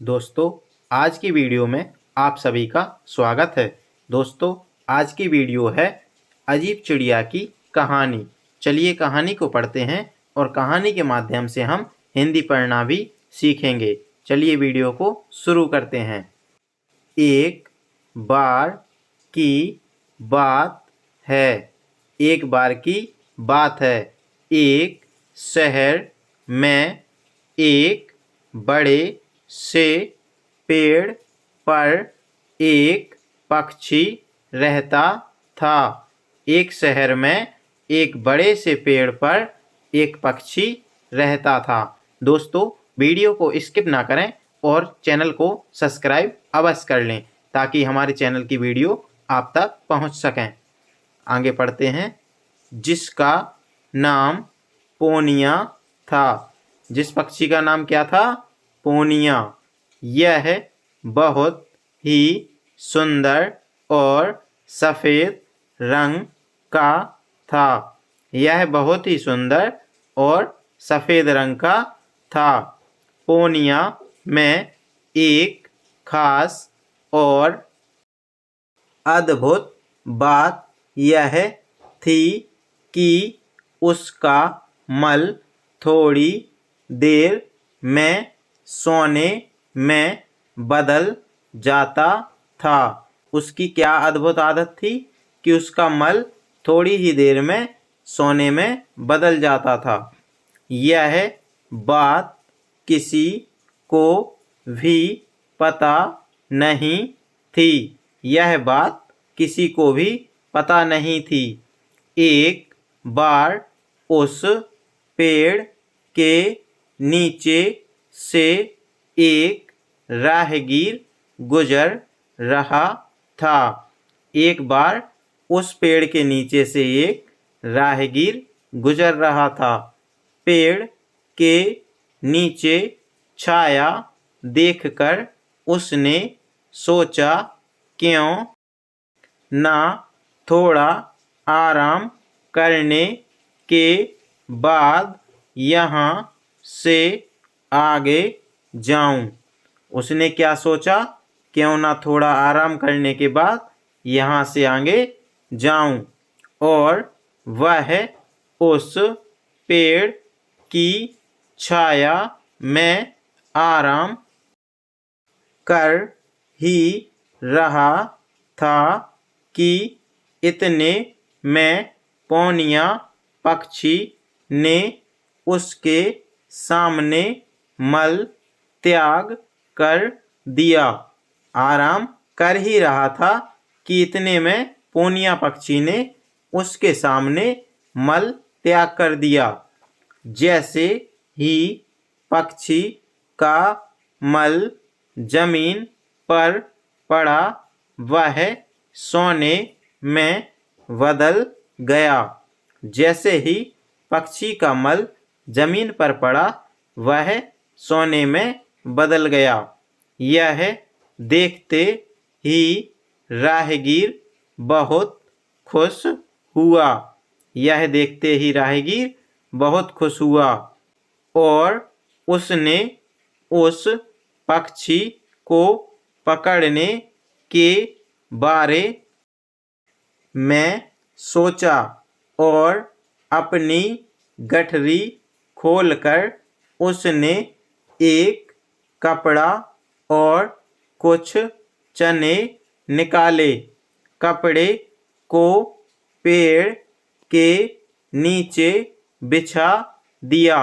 दोस्तों, आज की वीडियो में आप सभी का स्वागत है। दोस्तों, आज की वीडियो है अजीब चिड़िया की कहानी। चलिए कहानी को पढ़ते हैं और कहानी के माध्यम से हम हिंदी पढ़ना भी सीखेंगे। चलिए वीडियो को शुरू करते हैं। एक बार की बात है। एक बार की बात है। एक शहर में एक बड़े से पेड़ पर एक पक्षी रहता था। एक शहर में एक बड़े से पेड़ पर एक पक्षी रहता था। दोस्तों, वीडियो को स्किप ना करें और चैनल को सब्सक्राइब अवश्य कर लें ताकि हमारे चैनल की वीडियो आप तक पहुंच सकें। आगे पढ़ते हैं। जिसका नाम पोनिया था। जिस पक्षी का नाम क्या था? पोनिया। यह बहुत ही सुंदर और सफ़ेद रंग का था। यह बहुत ही सुंदर और सफ़ेद रंग का था। पोनिया में एक खास और अद्भुत बात यह थी कि उसका मल थोड़ी देर में सोने में बदल जाता था। उसकी क्या अद्भुत आदत थी कि उसका मल थोड़ी ही देर में सोने में बदल जाता था। यह बात किसी को भी पता नहीं थी। यह बात किसी को भी पता नहीं थी। एक बार उस पेड़ के नीचे से एक राहगीर गुजर रहा था। एक बार उस पेड़ के नीचे से एक राहगीर गुजर रहा था। पेड़ के नीचे छाया देखकर उसने सोचा, क्यों ना थोड़ा आराम करने के बाद यहाँ से आगे जाऊं। उसने क्या सोचा? क्यों ना थोड़ा आराम करने के बाद यहाँ से आगे जाऊं। और वह उस पेड़ की छाया में आराम कर ही रहा था कि इतने में पोनिया पक्षी ने उसके सामने मल त्याग कर दिया। आराम कर ही रहा था कि इतने में पोनिया पक्षी ने उसके सामने मल त्याग कर दिया। जैसे ही पक्षी का मल जमीन पर पड़ा, वह सोने में बदल गया। जैसे ही पक्षी का मल जमीन पर पड़ा, वह सोने में बदल गया। यह देखते ही राहगीर बहुत खुश हुआ। यह देखते ही राहगीर बहुत खुश हुआ और उसने उस पक्षी को पकड़ने के बारे में सोचा और अपनी गठरी खोलकर उसने एक कपड़ा और कुछ चने निकाले। कपड़े को पेड़ के नीचे बिछा दिया।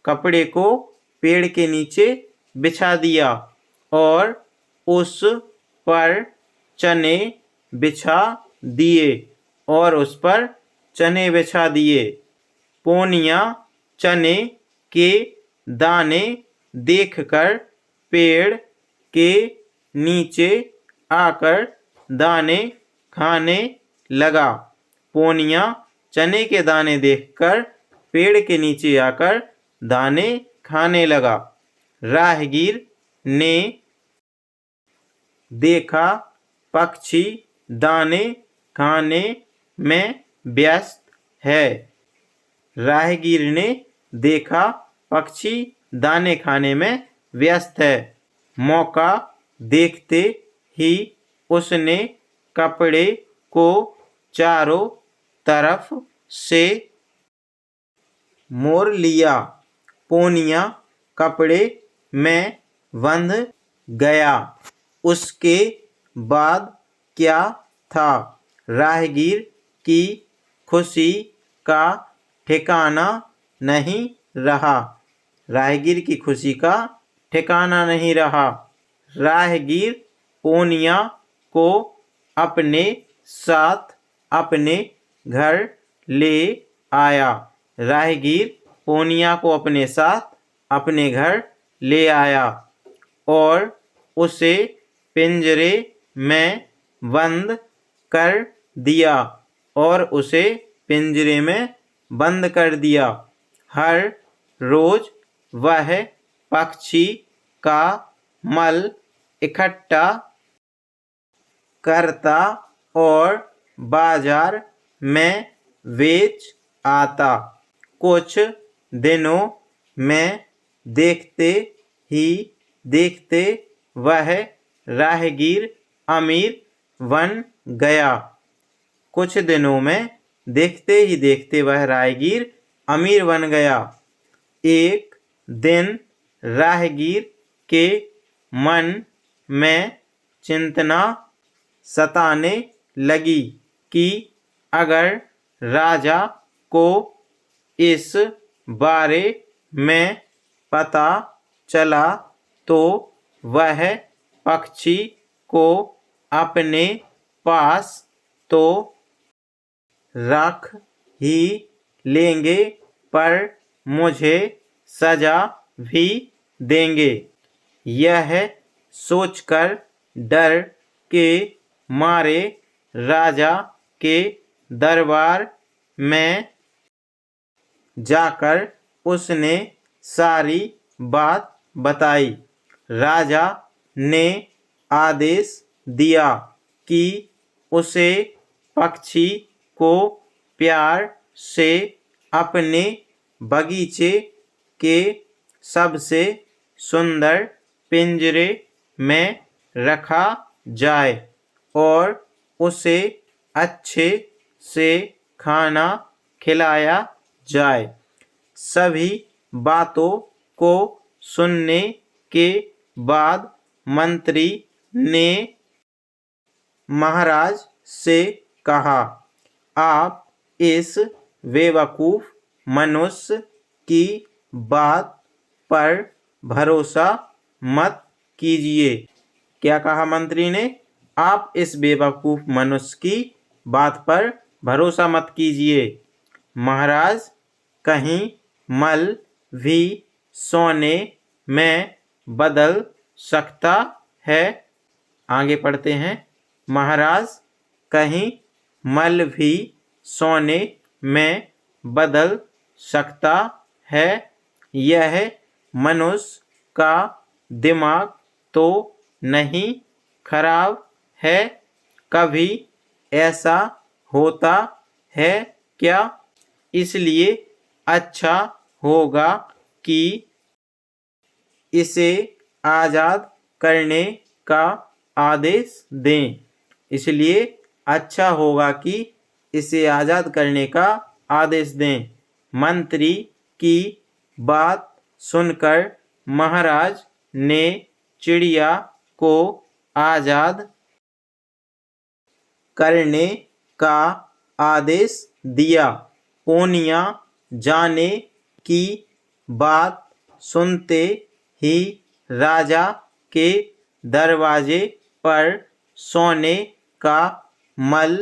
कपड़े को पेड़ के नीचे बिछा दिया और उस पर चने बिछा दिए और उस पर चने बिछा दिए। पोनिया चने के दाने देखकर पेड़ के नीचे आकर दाने खाने लगा। पोनिया चने के दाने देखकर पेड़ के नीचे आकर दाने खाने लगा। राहगीर ने देखा पक्षी दाने खाने में व्यस्त है। राहगीर ने देखा पक्षी दाने खाने में व्यस्त है। मौका देखते ही उसने कपड़े को चारों तरफ से मोड़ लिया। पूनिया कपड़े में बंध गया। उसके बाद क्या था? राहगीर की खुशी का ठिकाना नहीं रहा। राहगीर की खुशी का ठिकाना नहीं रहा। राहगीर पूनिया को अपने साथ अपने घर ले आया। राहगीर पूनिया को अपने साथ अपने घर ले आया और उसे पिंजरे में बंद कर दिया हर रोज वह पक्षी का मल इकट्ठा करता और बाजार में बेच आता। कुछ दिनों में देखते ही देखते वह राहगीर अमीर बन गया। कुछ दिनों में देखते ही देखते वह राहगीर अमीर बन गया। एक दिन राहगीर के मन में चिंतना सताने लगी कि अगर राजा को इस बारे में पता चला तो वह पक्षी को अपने पास तो रख ही लेंगे पर मुझे सजा भी देंगे। यह सोचकर डर के मारे राजा के दरबार में जाकर उसने सारी बात बताई। राजा ने आदेश दिया कि उसे पक्षी को प्यार से अपने बगीचे के सबसे सुंदर पिंजरे में रखा जाए और उसे अच्छे से खाना खिलाया जाए। सभी बातों को सुनने के बाद मंत्री ने महाराज से कहा, आप इस बेवकूफ मनुष्य की बात पर भरोसा मत कीजिए। क्या कहा मंत्री ने? आप इस बेवकूफ मनुष्य की बात पर भरोसा मत कीजिए। महाराज, कहीं मल भी सोने में बदल सकता है। आगे पढ़ते हैं। महाराज, कहीं मल भी सोने में बदल सकता है। यह मनुष्य का दिमाग तो नहीं खराब है? कभी ऐसा होता है क्या? इसलिए अच्छा होगा कि इसे आज़ाद करने का आदेश दें। इसलिए अच्छा होगा कि इसे आज़ाद करने का आदेश दें। मंत्री की बात सुनकर महाराज ने चिड़िया को आज़ाद करने का आदेश दिया। पूनिया जाने की बात सुनते ही राजा के दरवाजे पर सोने का मल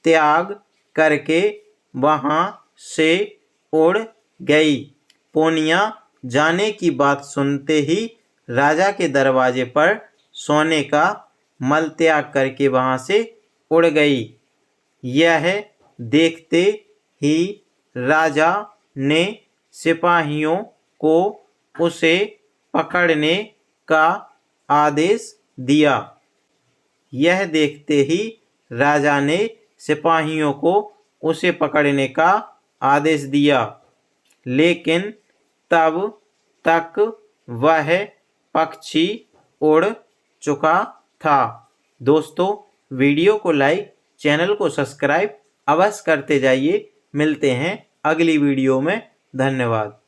त्याग करके वहाँ से उड़ गई। पूनिया जाने की बात सुनते ही राजा के दरवाजे पर सोने का मल त्याग करके वहाँ से उड़ गई। यह देखते ही राजा ने सिपाहियों को उसे पकड़ने का आदेश दिया। यह देखते ही राजा ने सिपाहियों को उसे पकड़ने का आदेश दिया, लेकिन तब तक वह पक्षी उड़ चुका था। दोस्तों, वीडियो को लाइक, चैनल को सब्सक्राइब अवश्य करते जाइए। मिलते हैं अगली वीडियो में। धन्यवाद।